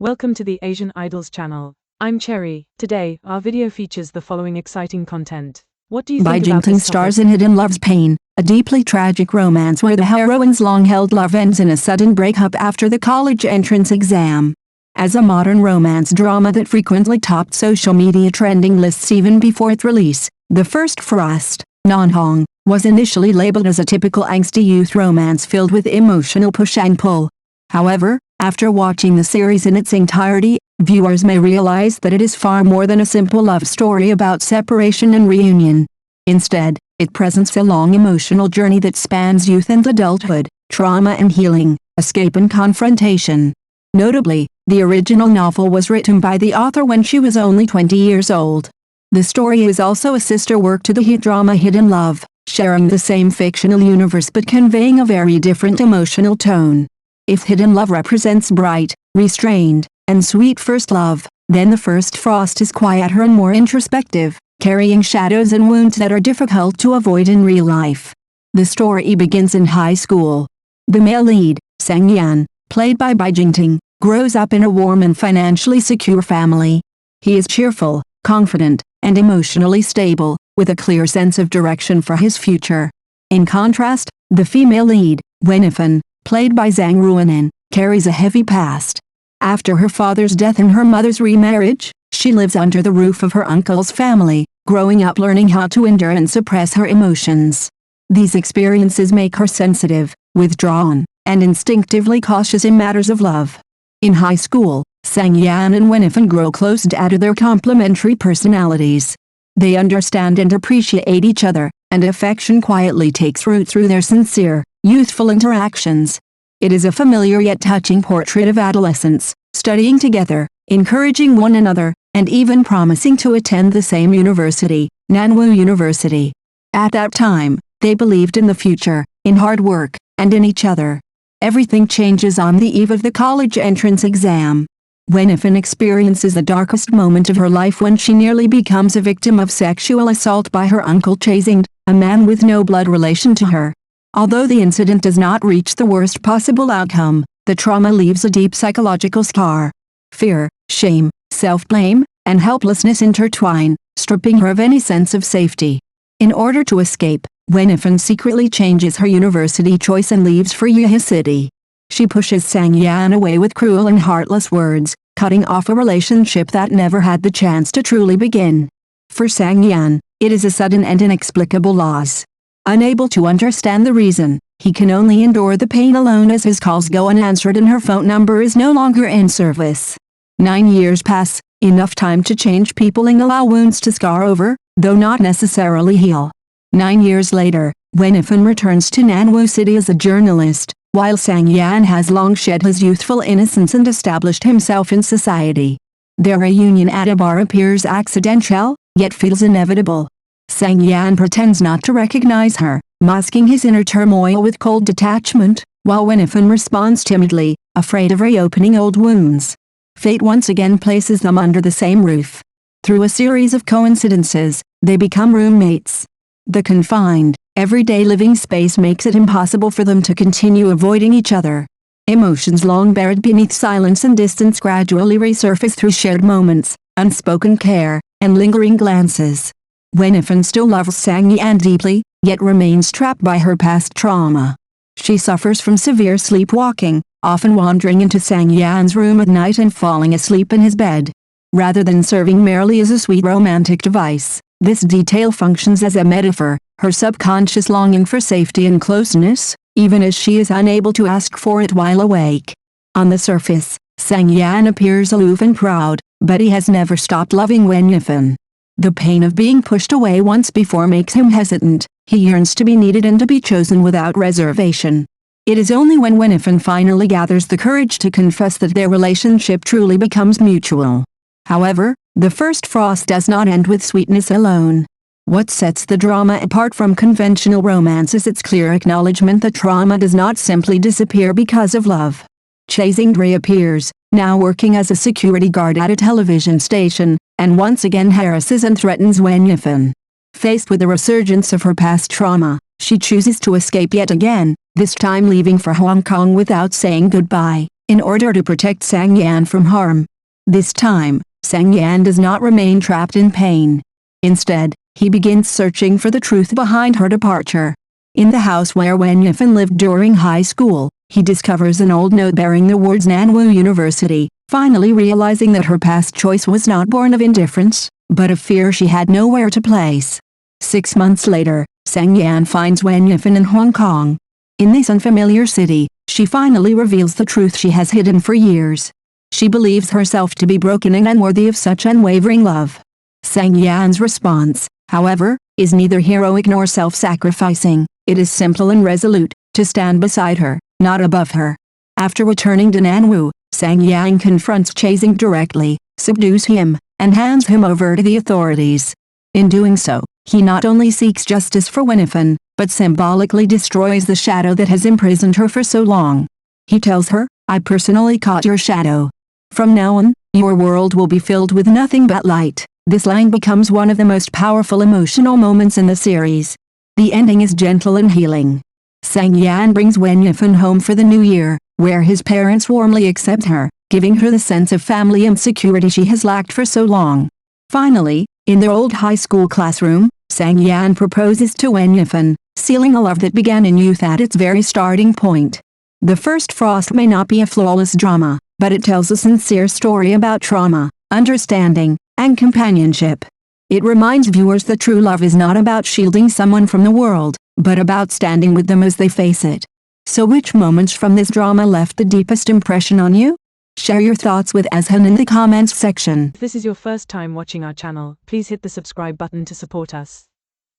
Welcome to the Asian Idols channel. I'm Cherry. Today, our video features the following exciting content. What do you Bai think about Jingting this stars topic? in Hidden Love's Pain, a deeply tragic romance where the heroine's long-held love ends in a sudden breakup after the college entrance exam. As a modern romance drama that frequently topped social media trending lists even before its release, The First Frost, Non-Hong, was initially labeled as a typical angsty youth romance filled with emotional push and pull. However, after watching the series in its entirety, viewers may realize that it is far more than a simple love story about separation and reunion. Instead, it presents a long emotional journey that spans youth and adulthood, trauma and healing, escape and confrontation. Notably, the original novel was written by the author when she was only 20 years old. The story is also a sister work to the hit drama Hidden Love, sharing the same fictional universe but conveying a very different emotional tone. If Hidden Love represents bright, restrained, and sweet first love, then The First Frost is quieter and more introspective, carrying shadows and wounds that are difficult to avoid in real life. The story begins in high school. The male lead, Sang Yan, played by Bai Jingting, grows up in a warm and financially secure family. He is cheerful, confident, and emotionally stable, with a clear sense of direction for his future. In contrast, the female lead, Wenifan, played by Zhang Ruanan, carries a heavy past. After her father's death and her mother's remarriage, she lives under the roof of her uncle's family, growing up learning how to endure and suppress her emotions. These experiences make her sensitive, withdrawn, and instinctively cautious in matters of love. In high school, Sang Yan and Wenifan grow close due to their complementary personalities. They understand and appreciate each other, and affection quietly takes root through their sincere, youthful interactions. It is a familiar yet touching portrait of adolescents, studying together, encouraging one another, and even promising to attend the same university, Nanwu University. At that time, they believed in the future, in hard work, and in each other. Everything changes on the eve of the college entrance exam. Wenifan experiences the darkest moment of her life when she nearly becomes a victim of sexual assault by her uncle Chasing, a man with no blood relation to her. Although the incident does not reach the worst possible outcome, the trauma leaves a deep psychological scar. Fear, shame, self-blame, and helplessness intertwine, stripping her of any sense of safety. In order to escape, Wenifan secretly changes her university choice and leaves for Yehe City. She pushes Sang Yan away with cruel and heartless words, cutting off a relationship that never had the chance to truly begin. For Sang Yan, it is a sudden and inexplicable loss. Unable to understand the reason, he can only endure the pain alone as his calls go unanswered and her phone number is no longer in service. 9 years pass, enough time to change people and allow wounds to scar over, though not necessarily heal. 9 years later, Wenifan returns to Nanwu City as a journalist, while Sang Yan has long shed his youthful innocence and established himself in society. Their reunion at a bar appears accidental, yet feels inevitable. Sang Yan pretends not to recognize her, masking his inner turmoil with cold detachment, while Wenifan responds timidly, afraid of reopening old wounds. Fate once again places them under the same roof. Through a series of coincidences, they become roommates. The confined, everyday living space makes it impossible for them to continue avoiding each other. Emotions long buried beneath silence and distance gradually resurface through shared moments, unspoken care, and lingering glances. Wenifan still loves Sang Yan deeply, yet remains trapped by her past trauma. She suffers from severe sleepwalking, often wandering into Sang Yan's room at night and falling asleep in his bed. Rather than serving merely as a sweet romantic device, this detail functions as a metaphor, her subconscious longing for safety and closeness, even as she is unable to ask for it while awake. On the surface, Sang Yan appears aloof and proud, but he has never stopped loving Wenifan. The pain of being pushed away once before makes him hesitant. He yearns to be needed and to be chosen without reservation. It is only when Wenifan finally gathers the courage to confess that their relationship truly becomes mutual. However, The First Frost does not end with sweetness alone. What sets the drama apart from conventional romance is its clear acknowledgement that trauma does not simply disappear because of love. Chasing reappears, now working as a security guard at a television station, and once again harasses and threatens Wenifan. Faced with the resurgence of her past trauma, she chooses to escape yet again, this time leaving for Hong Kong without saying goodbye. in order to protect Sang Yan from harm. This time, Sang Yan does not remain trapped in pain. Instead, he begins searching for the truth behind her departure. In the house where Wen Yifan lived during high school, he discovers an old note bearing the words Nanwu University, finally realizing that her past choice was not born of indifference, but of fear she had nowhere to place. 6 months later, Sang Yan finds Wen Yifan in Hong Kong. In this unfamiliar city, she finally reveals the truth she has hidden for years. She believes herself to be broken and unworthy of such unwavering love. Sang Yan's response, however, is neither heroic nor self-sacrificing. It is simple and resolute, to stand beside her, not above her. After returning to Nanwu, Sang Yan confronts Chasing directly, subdues him, and hands him over to the authorities. In doing so, he not only seeks justice for Wen Yifan, but symbolically destroys the shadow that has imprisoned her for so long. He tells her, "I personally caught your shadow. From now on, your world will be filled with nothing but light." This line becomes one of the most powerful emotional moments in the series. The ending is gentle and healing. Sang Yan brings Wen Yifan home for the new year, where his parents warmly accept her, giving her the sense of family and security she has lacked for so long. Finally, in their old high school classroom, Sang Yan proposes to Wen Yifan, sealing a love that began in youth at its very starting point. The First Frost may not be a flawless drama, but it tells a sincere story about trauma, understanding, and companionship. It reminds viewers that true love is not about shielding someone from the world, but about standing with them as they face it. So which moments from this drama left the deepest impression on you? Share your thoughts with Azhan in the comments section. If this is your first time watching our channel, please hit the subscribe button to support us.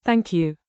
Thank you.